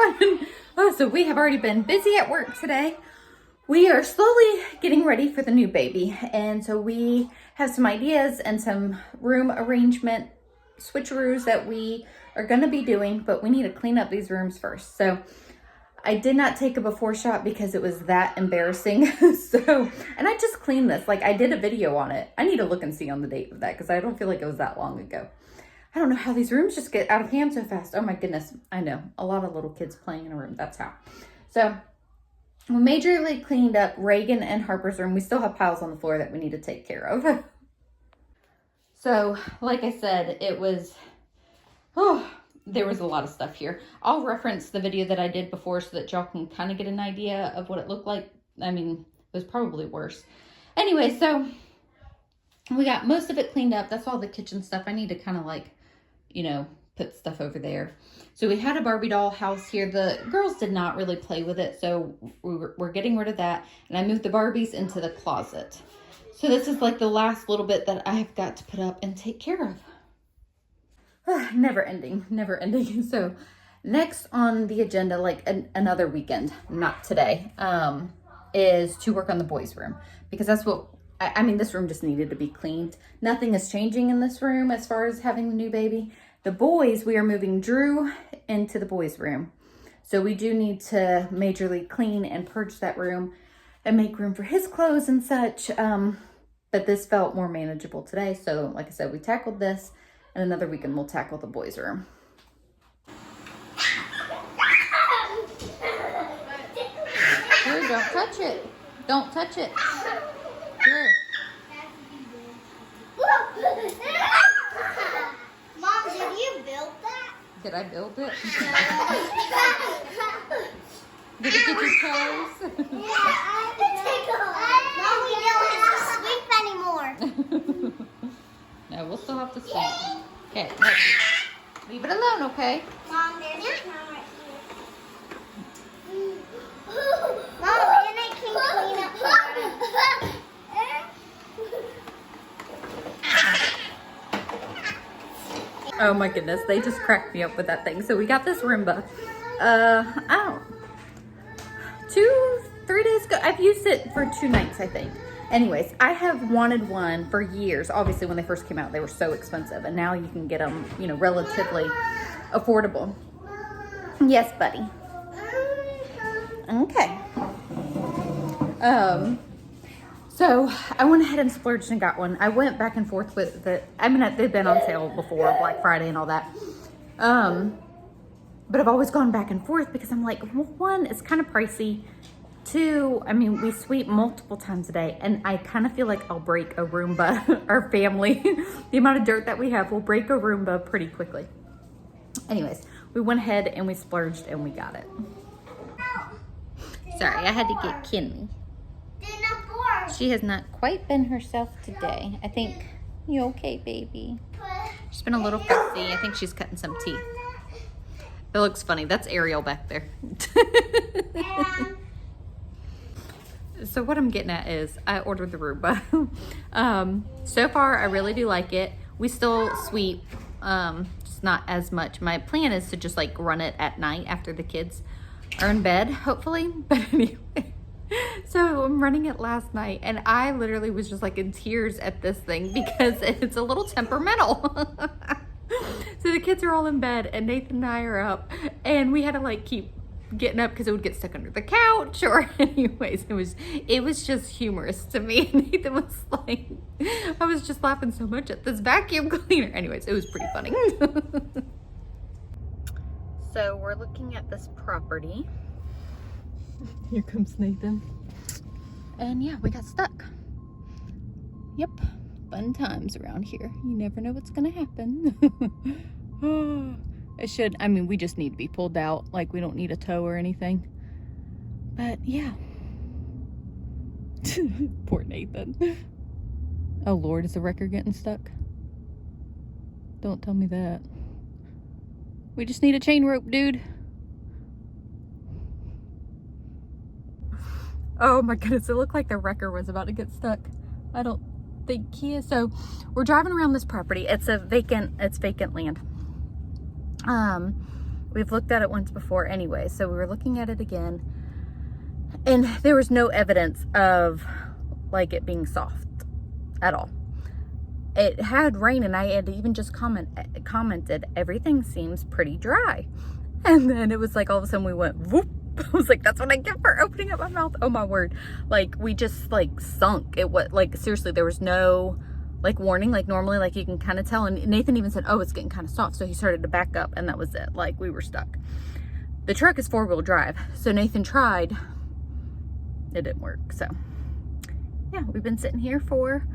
everyone. Oh, so we have already been busy at work today. We are slowly getting ready for the new baby. And so we have some ideas and some room arrangement switcheroos that we are going to be doing, but we need to clean up these rooms first. So I did not take a before shot because it was that embarrassing. And I just cleaned this. Like, I did a video on it. I need to look and see on the date of that because I don't feel like it was that long ago. I don't know how these rooms just get out of hand so fast. Oh my goodness. I know. A lot of little kids playing in a room. That's how. So we majorly cleaned up Reagan and Harper's room. We still have piles on the floor that we need to take care of. So like I said, it was, there was a lot of stuff here. I'll reference the video that I did before so that y'all can kind of get an idea of what it looked like. I mean, it was probably worse. Anyway, so we got most of it cleaned up. That's all the kitchen stuff. I need to kind of like, you know, put stuff over there. So we had a Barbie doll house here. The girls did not really play with it, so we're getting rid of that. And I moved the Barbies into the closet. So this is like the last little bit that I've got to put up and take care of. Never ending. So next on the agenda, like another weekend, not today, is to work on the boys' room. Because that's what, I mean, this room just needed to be cleaned. Nothing is changing in this room as far as having the new baby. The boys, we are moving Drew into the boys' room. So we do need to majorly clean and purge that room and make room for his clothes and such. But this felt more manageable today. So like I said, we tackled this, and another weekend we'll tackle the boys' room. Drew, don't touch it. Don't touch it. Drew. Mom, did you build that? Did I build it? Did it get your toes? Mom, we don't have to sleep anymore. No, we'll still have to sleep. Okay, leave it alone, okay? Mom, there's a camera right here. Mom, and I can clean up. Oh my goodness, they just cracked me up with that thing. So we got this Roomba. I don't, 2-3 days ago. I've used it for 2 nights, I think. Anyways, I have wanted one for years. Obviously, when they first came out, they were so expensive, and now you can get them, you know, relatively affordable. Yes, buddy. Okay. So I went ahead and splurged and got one. I went back and forth with the, I mean, they've been on sale before, Black Friday and all that. But I've always gone back and forth because I'm like, well, one, it's kind of pricey. 2, I mean, we sweep multiple times a day, and I kind of feel like I'll break a Roomba. Our family, the amount of dirt that we have will break a Roomba pretty quickly. Anyways, we went ahead and we splurged and we got it. Sorry, I had to get Kinley. She has not quite been herself today. I think, you okay, baby? She's been a little fussy. I think she's cutting some teeth. It looks funny. That's Ariel back there. So what I'm getting at is I ordered the Roomba. So far, I really do like it. We still sweep, just not as much. My plan is to just like run it at night after the kids are in bed, hopefully. But anyway. So I'm running it last night, and I literally was just like in tears at this thing because it's a little temperamental. So the kids are all in bed, and Nathan and I are up, and we had to like keep getting up because it would get stuck under the couch. Or anyways, it was just humorous to me. Nathan was like, I was just laughing so much at this vacuum cleaner. Anyways, it was pretty funny. So we're looking at this property. Here comes Nathan. And yeah, we got stuck. Yep, fun times around here. You never know what's gonna happen. I mean, we just need to be pulled out. Like, we don't need a tow or anything. But yeah. Poor Nathan. Oh Lord, is the wrecker getting stuck? Don't tell me that. We just need a chain rope, dude. Oh my goodness, it looked like the wrecker was about to get stuck. I don't think he is. So we're driving around this property. It's vacant land. We've looked at it once before anyway, so we were looking at it again, and there was no evidence of like it being soft at all. It had rain, and I had even just commented, everything seems pretty dry. And then it was like all of a sudden we went whoop. I was like, that's what I get for opening up my mouth. Oh my word. Like we just like sunk. It was like, seriously, there was no like warning. Like normally, like you can kind of tell. And Nathan even said, oh, it's getting kind of soft. So he started to back up, and that was it. Like we were stuck. The truck is 4-wheel drive. So Nathan tried. It didn't work. So yeah, we've been sitting here for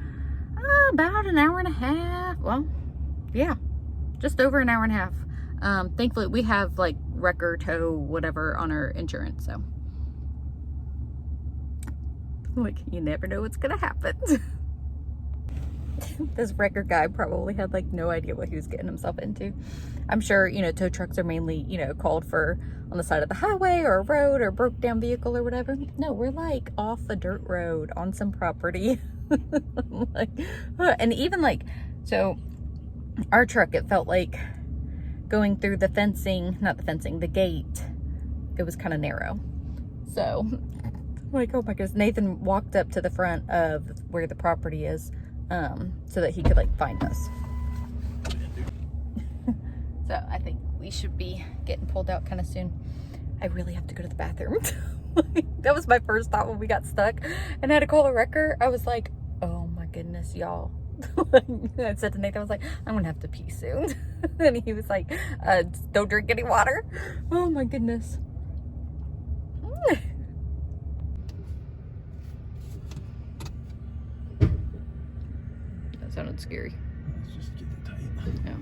about an hour and a half. Well, yeah, just over an hour and a half. Thankfully we have like wrecker, tow, whatever on our insurance, so like you never know what's gonna happen. This wrecker guy probably had like no idea what he was getting himself into. I'm sure, you know, tow trucks are mainly, you know, called for on the side of the highway or a road or a broke down vehicle or whatever. No, we're like off a dirt road on some property. Like, and even like, so our truck, it felt like going through the fencing, not the fencing, the gate, it was kind of narrow. So like, oh my goodness, Nathan walked up to the front of where the property is, so that he could like find us. So I think we should be getting pulled out kind of soon. I really have to go to the bathroom. That was my first thought when we got stuck and I had to call a wrecker. I was like, oh my goodness, y'all. I said to Nathan, I was like, I'm gonna have to pee soon. And he was like, don't drink any water. Oh my goodness. That sounded scary. Let's just get it tight. Yeah.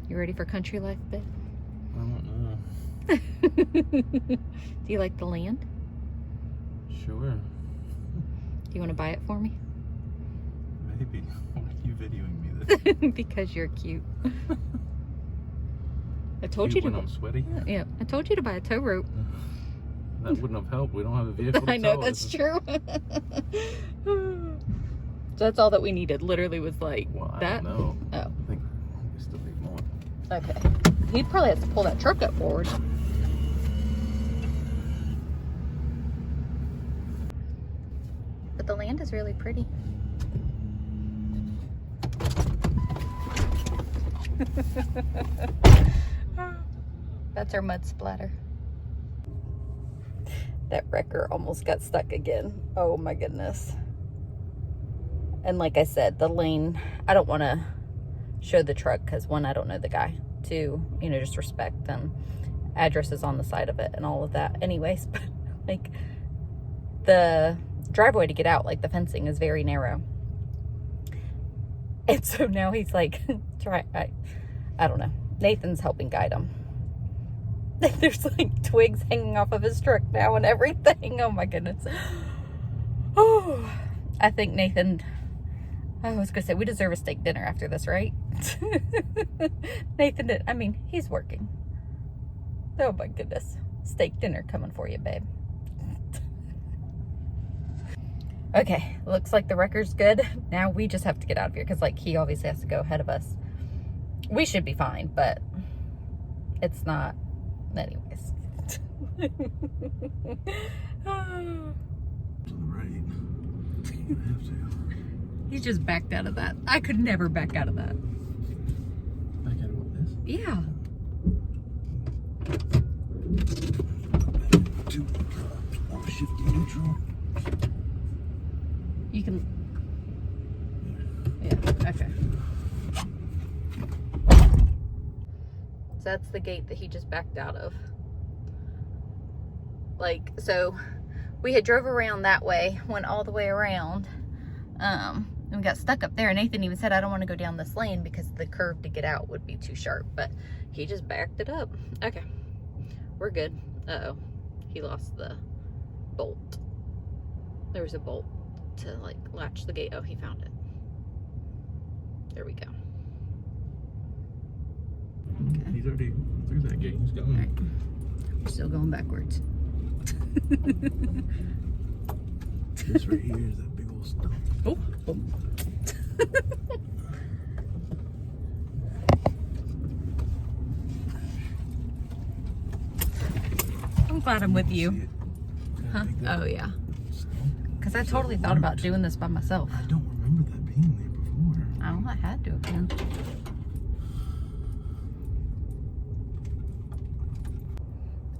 You ready for country life, babe? I don't know. Do you like the land? Sure. Do you want to buy it for me? Maybe. Why are you videoing me this? Because you're cute. I told Cute you to. when I'm sweaty? Yeah, I told you to buy a tow rope. That wouldn't have helped. We don't have a vehicle to I know, tow that's us. true. So that's all that we needed. Literally was like Well, I that. don't know. Oh, I think we still need more. okay. He probably has to pull that truck up forward. But the land is really pretty. That's our mud splatter. That wrecker almost got stuck again. Oh my goodness. And like I said, the lane, I don't want to show the truck because one, I don't know the guy. Two, you know, just respect them. Address is on the side of it and all of that. Anyways, but like the driveway to get out, like the fencing is very narrow. And so now he's like, I don't know. Nathan's helping guide him. There's like twigs hanging off of his truck now and everything. Oh my goodness. Oh, I think Nathan, I was gonna say, we deserve a steak dinner after this, right? Nathan did, I mean, he's working. Oh my goodness. Steak dinner coming for you, babe. Okay, looks like the wrecker's good. Now we just have to get out of here because like he obviously has to go ahead of us. We should be fine, but it's not. Anyways. To the right. You have to. He's just backed out of that. I could never back out of that. Back out of this? Yeah. Shift to neutral. You can. Yeah, okay. So that's the gate that he just backed out of. Like, so we had drove around that way, went all the way around, and we got stuck up there. And Nathan even said, I don't want to go down this lane because the curve to get out would be too sharp. But he just backed it up. Okay, we're good. Uh-oh, he lost the bolt. There was a bolt to like latch the gate. Oh, he found it. There we go. Okay. He's already through that gate. He's going. Right. We're still going backwards. This right here is that big old stump. Oh. glad I'm with See you. it? Huh? Like that Oh, yeah. stump. Because I So totally it thought about worked. doing this by myself. I don't remember that being there before. Oh, I had to have been.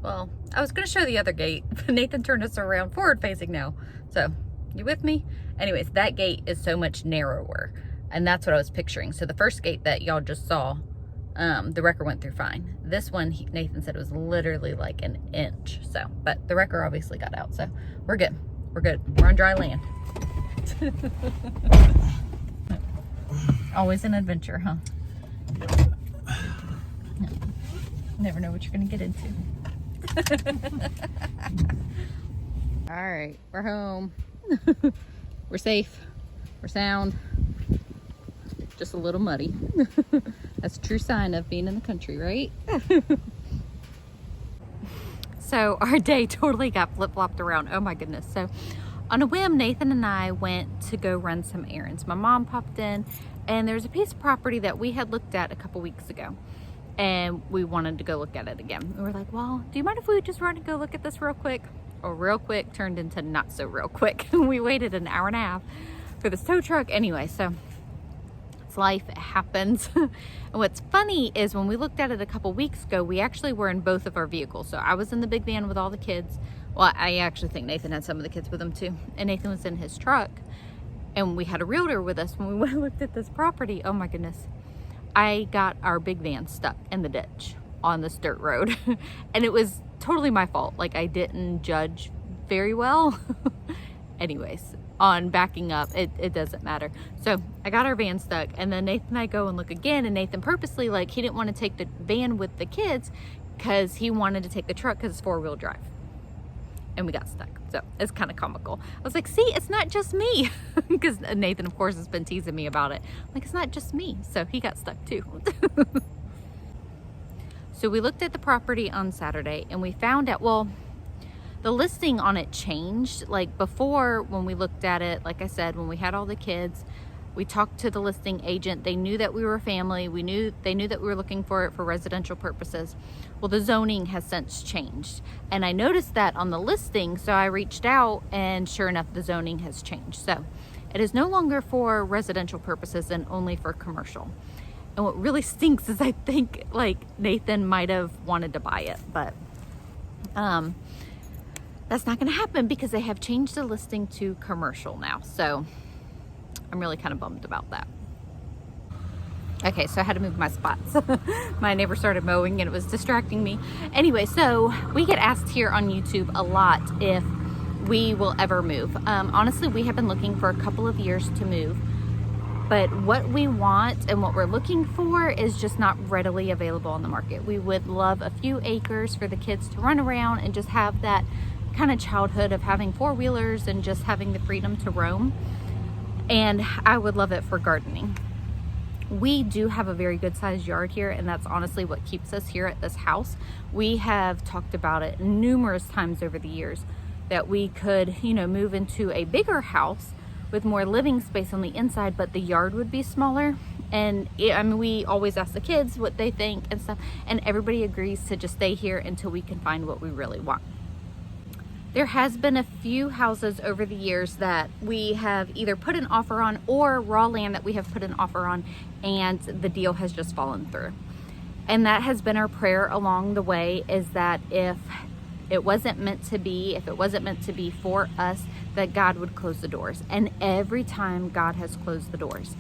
Well, I was going to show the other gate, but Nathan turned us around forward facing now. So, you with me? Anyways, that gate is so much narrower, and that's what I was picturing. So the first gate that y'all just saw, the wrecker went through fine. This one, Nathan said it was literally like an inch. So, but the wrecker obviously got out, so we're good. We're good. We're on dry land. Always an adventure, huh? Never know what you're gonna get into. All right, we're home. We're safe. We're sound. Just a little muddy. That's a true sign of being in the country, right? So our day totally got flip-flopped around. Oh my goodness. So on a whim, Nathan and I went to go run some errands. My mom popped in, and there's a piece of property that we had looked at a couple weeks ago, and we wanted to go look at it again. We were like, well, do you mind if we just run and go look at this real quick? Or real quick turned into not so real quick. We waited an hour and a half for this tow truck. Anyway, so it's life, it happens. And what's funny is when we looked at it a couple weeks ago, we actually were in both of our vehicles. So I was in the big van with all the kids. Well, I actually think Nathan had some of the kids with him too. And Nathan was in his truck. And we had a realtor with us when we went and looked at this property. Oh my goodness. I got our big van stuck in the ditch on this dirt road. And it was totally my fault. Like, I didn't judge very well. Anyways, on backing up, it doesn't matter. So I got our van stuck, and then Nathan and I go and look again, and Nathan purposely, like, he didn't want to take the van with the kids because he wanted to take the truck because it's 4-wheel drive. And we got stuck. So it's kind of comical. I was like, see, it's not just me. Because Nathan, of course, has been teasing me about it. Like, it's not just me. So he got stuck too. So we looked at the property on Saturday, and we found out, well, the listing on it changed. Like, before, when we looked at it, like I said, when we had all the kids, we talked to the listing agent. They knew that we were a family. They knew that we were looking for it for residential purposes. Well, the zoning has since changed, and I noticed that on the listing, so I reached out, and sure enough, the zoning has changed. So it is no longer for residential purposes and only for commercial. And what really stinks is I think, like, Nathan might have wanted to buy it, but that's not going to happen because they have changed the listing to commercial now. So I'm really kind of bummed about that. Okay, so I had to move my spots. My neighbor started mowing and it was distracting me. Anyway, so we get asked here on YouTube a lot if we will ever move. Honestly, we have been looking for a couple of years to move, but what we want and what we're looking for is just not readily available on the market. We would love a few acres for the kids to run around and just have that kind of childhood of having 4-wheelers and just having the freedom to roam. And I would love it for gardening. We do have a very good sized yard here, and that's honestly what keeps us here at this house. We have talked about it numerous times over the years that we could, move into a bigger house with more living space on the inside, but the yard would be smaller. And we always ask the kids what they think and stuff, and everybody agrees to just stay here until we can find what we really want. There has been a few houses over the years that we have either put an offer on or raw land that we have put an offer on, and the deal has just fallen through. And that has been our prayer along the way, is that if it wasn't meant to be, if it wasn't meant to be for us, that God would close the doors. And every time God has closed the doors.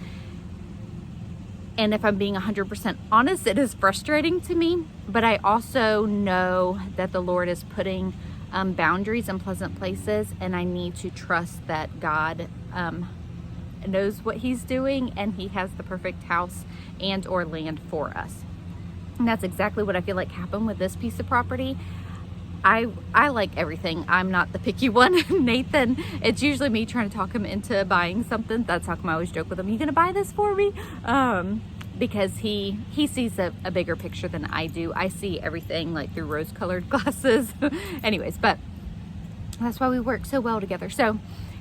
And if I'm being 100% honest, it is frustrating to me, but I also know that the Lord is putting boundaries in pleasant places, and I need to trust that God knows what he's doing, and he has the perfect house and or land for us. And that's exactly what I feel like happened with this piece of property. I like everything. I'm not the picky one. Nathan, it's usually me trying to talk him into buying something. That's how come I always joke with him, you gonna buy this for me? Because he sees a bigger picture than I do. I see everything like through rose-colored glasses. Anyways, but that's why we work so well together. So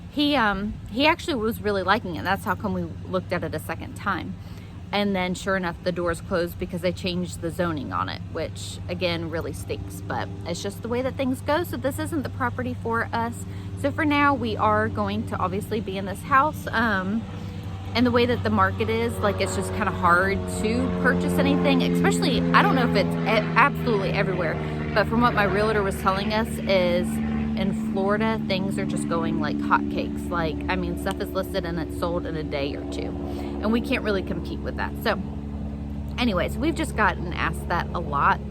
he actually was really liking it. That's how come we looked at it a second time. And then sure enough, the door's closed because they changed the zoning on it, which again really stinks, but it's just the way that things go. So this isn't the property for us. So for now, we are going to obviously be in this house. And the way that the market is, like, it's just kind of hard to purchase anything, especially, I don't know if it's absolutely everywhere, but from what my realtor was telling us is in Florida, things are just going like hotcakes. Like, I mean, stuff is listed and it's sold in a day or two, and we can't really compete with that. So anyways, we've just gotten asked that a lot,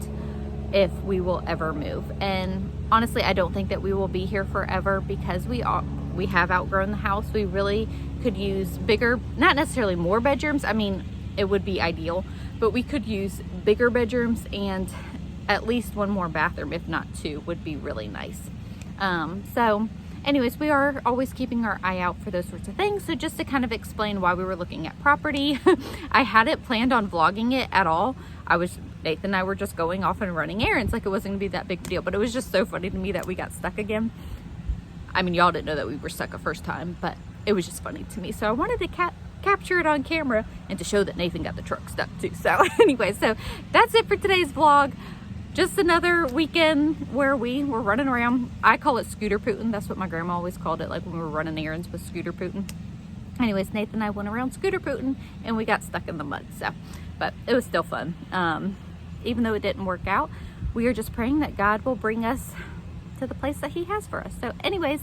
if we will ever move. And honestly, I don't think that we will be here forever, because we have outgrown the house. We really could use bigger, not necessarily more bedrooms. I mean, it would be ideal, but we could use bigger bedrooms and at least one more bathroom, if not two, would be really nice. So anyways, we are always keeping our eye out for those sorts of things. So just to kind of explain why we were looking at property, I hadn't planned on vlogging it at all. Nathan and I were just going off and running errands, like it wasn't gonna be that big of a deal, but it was just so funny to me that we got stuck again. I mean, y'all didn't know that we were stuck a first time, but it was just funny to me. So I wanted to capture it on camera and to show that Nathan got the truck stuck too. So anyway, so that's it for today's vlog. Just another weekend where we were running around. I call it scooter pootin'. That's what my grandma always called it, like when we were running errands with scooter pootin'. Anyways, Nathan and I went around scooter pootin' and we got stuck in the mud. So, but it was still fun. Even though it didn't work out, we are just praying that God will bring us to the place that he has for us. So anyways,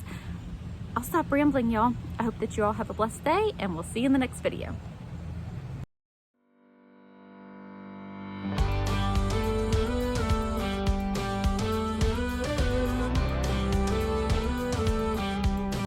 I'll stop rambling, y'all. I hope that you all have a blessed day, and we'll see you in the next video.